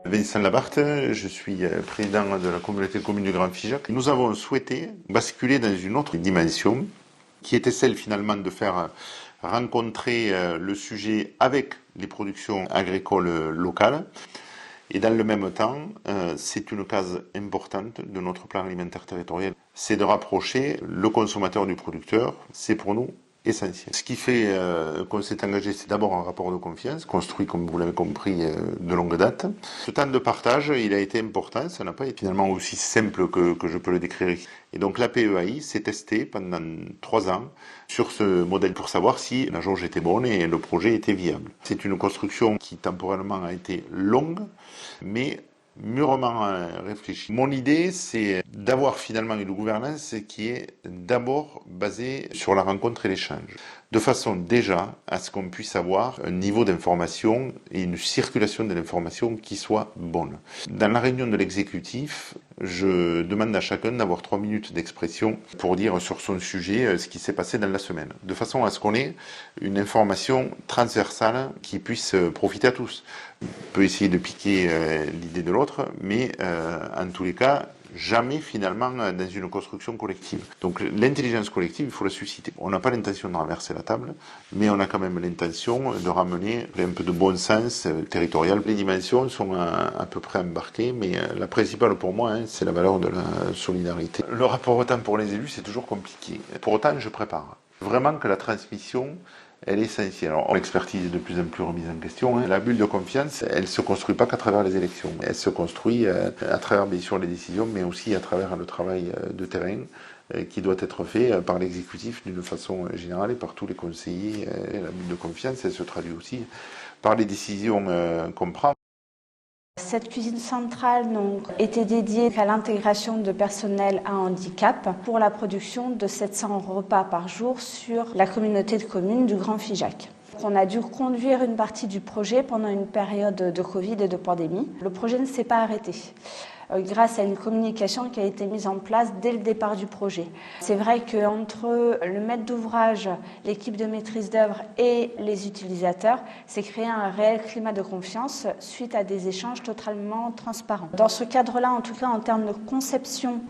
Vincent Labarthe, je suis président de la communauté de communes du Grand Figeac. Nous avons souhaité basculer dans une autre dimension qui était celle finalement de faire rencontrer le sujet avec les productions agricoles locales. Et dans le même temps, c'est une case importante de notre plan alimentaire territorial. C'est de rapprocher le consommateur du producteur. C'est pour nous essentiel. Ce qui fait qu'on s'est engagé, c'est d'abord un rapport de confiance, construit, comme vous l'avez compris, de longue date. Ce temps de partage, il a été important, ça n'a pas été finalement aussi simple que je peux le décrire ici. Et donc la PEAI s'est testée pendant 3 ans sur ce modèle pour savoir si la jauge était bonne et le projet était viable. C'est une construction qui temporellement a été longue, mais mûrement réfléchi. Mon idée, c'est d'avoir finalement une gouvernance qui est d'abord basée sur la rencontre et l'échange, de façon déjà à ce qu'on puisse avoir un niveau d'information et une circulation de l'information qui soit bonne. Dans la réunion de l'exécutif, je demande à chacun d'avoir 3 minutes d'expression pour dire sur son sujet ce qui s'est passé dans la semaine, de façon à ce qu'on ait une information transversale qui puisse profiter à tous. On peut essayer de piquer l'idée de l'autre, mais en tous les cas, jamais finalement dans une construction collective. Donc l'intelligence collective, il faut la susciter. On n'a pas l'intention de renverser la table, mais on a quand même l'intention de ramener un peu de bon sens territorial. Les dimensions sont à peu près embarquées, mais la principale pour moi, c'est la valeur de la solidarité. Le rapport au temps pour les élus, c'est toujours compliqué. Pour autant, je prépare. Vraiment que la transmission, elle est essentielle. Alors, l'expertise est de plus en plus remise en question. La bulle de confiance, elle ne se construit pas qu'à travers les élections. Elle se construit à travers, bien sûr, les décisions, mais aussi à travers le travail de terrain qui doit être fait par l'exécutif d'une façon générale et par tous les conseillers. La bulle de confiance, elle se traduit aussi par les décisions qu'on prend. Cette cuisine centrale était dédiée à l'intégration de personnel à handicap pour la production de 700 repas par jour sur la communauté de communes du Grand Figeac. On a dû conduire une partie du projet pendant une période de Covid et de pandémie. Le projet ne s'est pas arrêté grâce à une communication qui a été mise en place dès le départ du projet. C'est vrai qu'entre le maître d'ouvrage, l'équipe de maîtrise d'œuvre et les utilisateurs, s'est créé un réel climat de confiance suite à des échanges totalement transparents. Dans ce cadre-là, en tout cas en termes de conception,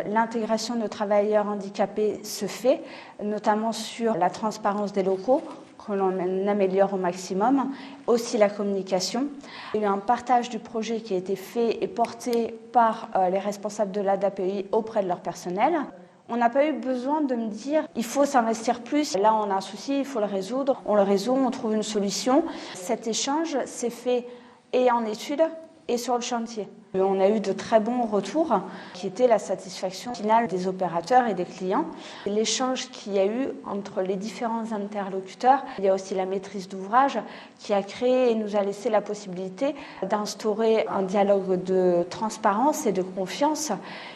l'intégration de travailleurs handicapés se fait, notamment sur la transparence des locaux, que l'on améliore au maximum, aussi la communication. Il y a eu un partage du projet qui a été fait et porté par les responsables de l'ADAPEI auprès de leur personnel. On n'a pas eu besoin de me dire il faut s'investir plus, là on a un souci, il faut le résoudre. On le résout, on trouve une solution. Cet échange s'est fait et en études et sur le chantier. On a eu de très bons retours qui étaient la satisfaction finale des opérateurs et des clients. L'échange qu'il y a eu entre les différents interlocuteurs, il y a aussi la maîtrise d'ouvrage qui a créé et nous a laissé la possibilité d'instaurer un dialogue de transparence et de confiance.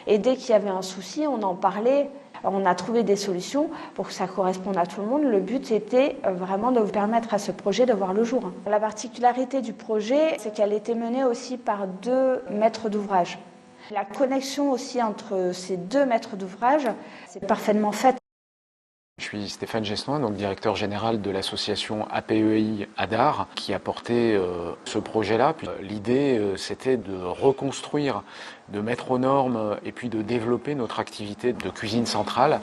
Et dès qu'il y avait un souci, on en parlait. On a trouvé des solutions pour que ça corresponde à tout le monde. Le but était vraiment de vous permettre à ce projet de voir le jour. La particularité du projet, c'est qu'elle était menée aussi par 2 maîtres d'ouvrage. La connexion aussi entre ces 2 maîtres d'ouvrage, c'est parfaitement faite. Je suis Stéphane Gesnois, donc directeur général de l'association APEI ADAR, qui a porté ce projet-là. L'idée, c'était de reconstruire, de mettre aux normes et puis de développer notre activité de cuisine centrale,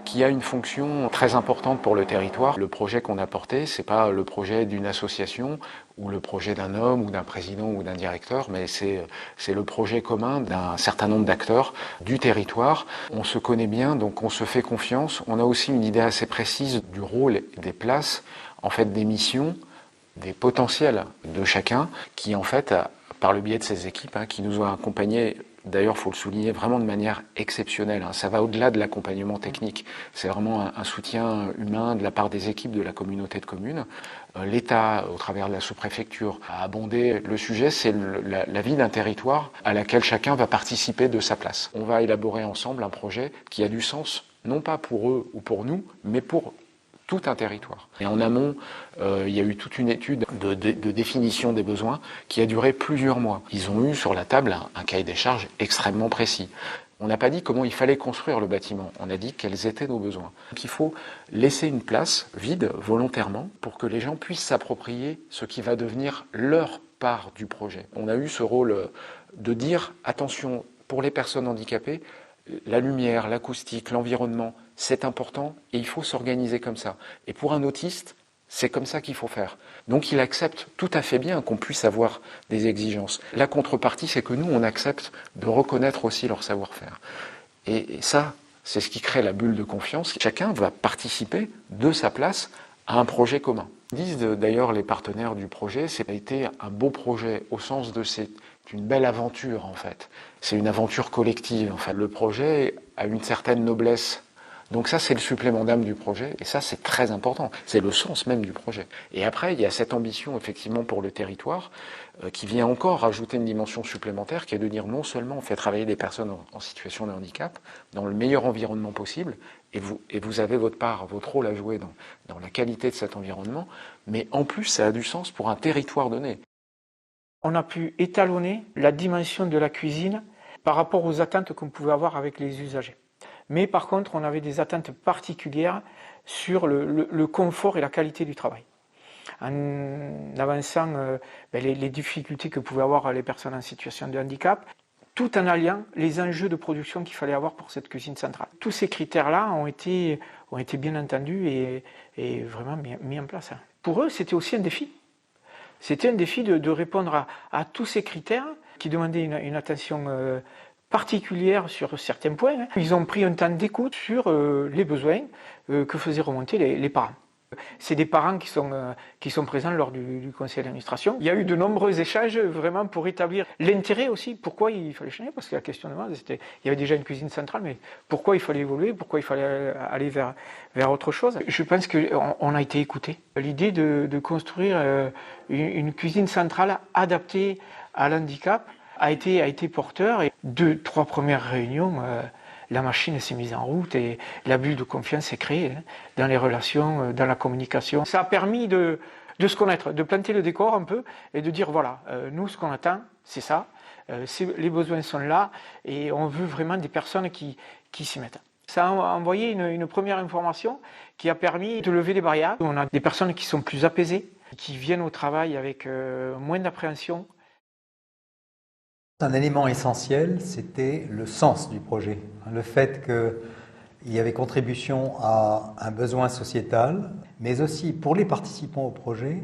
qui a une fonction très importante pour le territoire. Le projet qu'on a porté, c'est pas le projet d'une association ou le projet d'un homme ou d'un président ou d'un directeur, mais c'est le projet commun d'un certain nombre d'acteurs du territoire. On se connaît bien, donc on se fait confiance. On a aussi une idée assez précise du rôle et des places, en fait des missions, des potentiels de chacun, qui en fait, par le biais de ces équipes, qui nous ont accompagnés. D'ailleurs, il faut le souligner vraiment de manière exceptionnelle. Ça va au-delà de l'accompagnement technique. C'est vraiment un soutien humain de la part des équipes de la communauté de communes. L'État, au travers de la sous-préfecture, a abondé le sujet. C'est la vie d'un territoire à laquelle chacun va participer de sa place. On va élaborer ensemble un projet qui a du sens, non pas pour eux ou pour nous, mais pour tout un territoire. Et en amont, il y a eu toute une étude de définition des besoins qui a duré plusieurs mois. Ils ont eu sur la table un cahier des charges extrêmement précis. On n'a pas dit comment il fallait construire le bâtiment, on a dit quels étaient nos besoins. Donc il faut laisser une place vide volontairement pour que les gens puissent s'approprier ce qui va devenir leur part du projet. On a eu ce rôle de dire, attention, pour les personnes handicapées, la lumière, l'acoustique, l'environnement, c'est important et il faut s'organiser comme ça. Et pour un autiste, c'est comme ça qu'il faut faire. Donc il accepte tout à fait bien qu'on puisse avoir des exigences. La contrepartie, c'est que nous, on accepte de reconnaître aussi leur savoir-faire. Et ça, c'est ce qui crée la bulle de confiance. Chacun va participer de sa place à un projet commun. Disent d'ailleurs les partenaires du projet, ça a été un beau projet au sens de c'est une belle aventure en fait. C'est une aventure collective. En fait. Le projet a une certaine noblesse. Donc ça, c'est le supplément d'âme du projet, et ça, c'est très important. C'est le sens même du projet. Et après, il y a cette ambition, effectivement, pour le territoire, qui vient encore rajouter une dimension supplémentaire, qui est de dire non seulement on fait travailler des personnes en situation de handicap dans le meilleur environnement possible, et vous avez votre part, votre rôle à jouer dans la qualité de cet environnement, mais en plus, ça a du sens pour un territoire donné. On a pu étalonner la dimension de la cuisine par rapport aux attentes qu'on pouvait avoir avec les usagers. Mais par contre, on avait des attentes particulières sur le confort et la qualité du travail. En avançant les difficultés que pouvaient avoir les personnes en situation de handicap, tout en alliant les enjeux de production qu'il fallait avoir pour cette cuisine centrale. Tous ces critères-là ont été bien entendus et vraiment mis en place. Pour eux, c'était aussi un défi. C'était un défi de répondre à tous ces critères qui demandaient une attention particulière sur certains points. Ils ont pris un temps d'écoute sur les besoins que faisaient remonter les parents. C'est des parents qui sont présents lors du conseil d'administration. Il y a eu de nombreux échanges vraiment pour établir l'intérêt aussi. Pourquoi il fallait changer? Parce que la question de base, c'était, il y avait déjà une cuisine centrale, mais pourquoi il fallait évoluer? Pourquoi il fallait aller vers autre chose? Je pense qu'on a été écoutés. L'idée de construire une cuisine centrale adaptée à l'handicap a été porteur. Et 2-3 premières réunions, la machine s'est mise en route et la bulle de confiance s'est créée dans les relations, dans la communication. Ça a permis de se connaître, de planter le décor un peu et de dire voilà, nous ce qu'on attend, c'est ça, les besoins sont là et on veut vraiment des personnes qui s'y mettent. Ça a envoyé une première information qui a permis de lever les barrières. On a des personnes qui sont plus apaisées, qui viennent au travail avec moins d'appréhension. Un élément essentiel, c'était le sens du projet. Le fait qu'il y avait contribution à un besoin sociétal, mais aussi pour les participants au projet,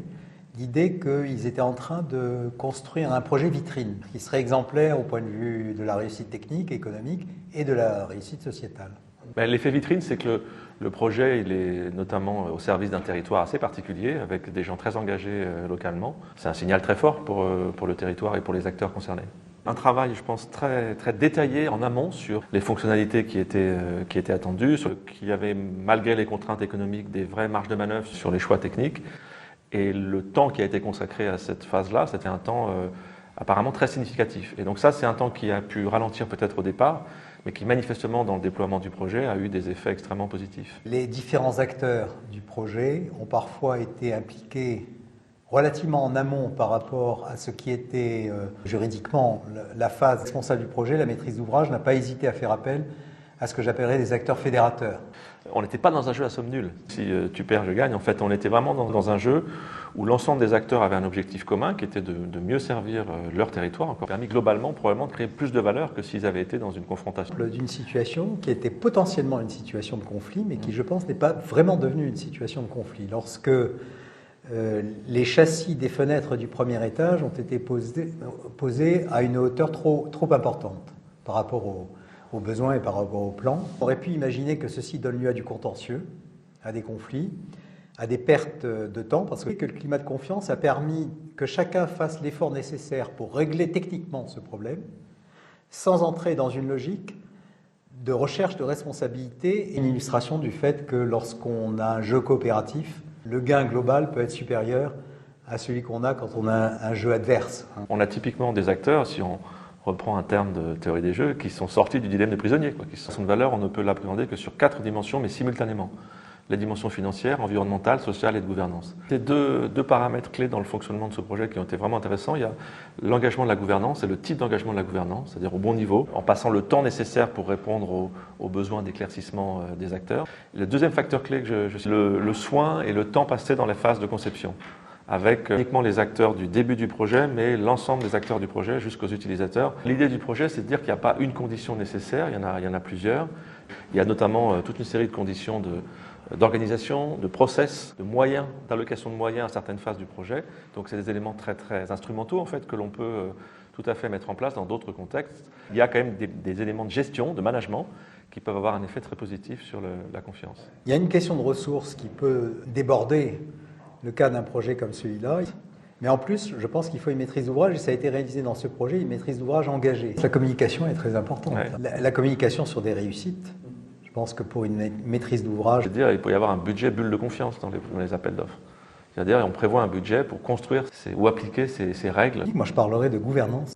l'idée qu'ils étaient en train de construire un projet vitrine qui serait exemplaire au point de vue de la réussite technique, économique et de la réussite sociétale. L'effet vitrine, c'est que le projet il est notamment au service d'un territoire assez particulier, avec des gens très engagés localement. C'est un signal très fort pour le territoire et pour les acteurs concernés. Un travail, je pense, très, très détaillé en amont sur les fonctionnalités qui étaient attendues, qui avaient, malgré les contraintes économiques, des vraies marges de manœuvre sur les choix techniques. Et le temps qui a été consacré à cette phase-là, c'était un temps apparemment très significatif. Et donc ça, c'est un temps qui a pu ralentir peut-être au départ, mais qui manifestement, dans le déploiement du projet, a eu des effets extrêmement positifs. Les différents acteurs du projet ont parfois été impliqués relativement en amont par rapport à ce qui était juridiquement la phase responsable du projet. La maîtrise d'ouvrage n'a pas hésité à faire appel à ce que j'appellerais des acteurs fédérateurs. On n'était pas dans un jeu à somme nulle. Si tu perds, je gagne. En fait, on était vraiment dans un jeu où l'ensemble des acteurs avaient un objectif commun qui était de mieux servir leur territoire, encore permis globalement probablement de créer plus de valeur que s'ils avaient été dans une confrontation. D'une situation qui était potentiellement une situation de conflit, mais qui, je pense, n'est pas vraiment devenue une situation de conflit. Lorsque les châssis des fenêtres du premier étage ont été posés à une hauteur trop importante par rapport aux besoins et par rapport au plan. On aurait pu imaginer que ceci donne lieu à du contentieux, à des conflits, à des pertes de temps, parce que le climat de confiance a permis que chacun fasse l'effort nécessaire pour régler techniquement ce problème, sans entrer dans une logique de recherche de responsabilité et une illustration du fait que lorsqu'on a un jeu coopératif, le gain global peut être supérieur à celui qu'on a quand on a un jeu adverse. On a typiquement des acteurs, si on reprend un terme de théorie des jeux, qui sont sortis du dilemme des prisonniers. Son valeur, on ne peut l'appréhender que sur 4 dimensions, mais simultanément. Les dimensions financières, environnementales, sociales et de gouvernance. C'est deux paramètres clés dans le fonctionnement de ce projet qui ont été vraiment intéressants. Il y a l'engagement de la gouvernance et le type d'engagement de la gouvernance, c'est-à-dire au bon niveau, en passant le temps nécessaire pour répondre aux besoins d'éclaircissement des acteurs. Le deuxième facteur clé, c'est le soin et le temps passé dans les phases de conception. avec uniquement les acteurs du début du projet, mais l'ensemble des acteurs du projet jusqu'aux utilisateurs. L'idée du projet, c'est de dire qu'il n'y a pas une condition nécessaire, il y en a plusieurs. Il y a notamment toute une série de conditions d'organisation, de process, de moyens, d'allocation de moyens à certaines phases du projet. Donc c'est des éléments très très instrumentaux en fait que l'on peut tout à fait mettre en place dans d'autres contextes. Il y a quand même des éléments de gestion, de management, qui peuvent avoir un effet très positif sur la confiance. Il y a une question de ressources qui peut déborder le cas d'un projet comme celui-là. Mais en plus, je pense qu'il faut une maîtrise d'ouvrage, et ça a été réalisé dans ce projet, une maîtrise d'ouvrage engagée. La communication est très importante. Ouais. La communication sur des réussites, je pense que pour une maîtrise d'ouvrage... C'est-à-dire il peut y avoir un budget bulle de confiance dans les appels d'offres. C'est-à-dire on prévoit un budget pour construire ou appliquer ces règles. Moi, je parlerais de gouvernance.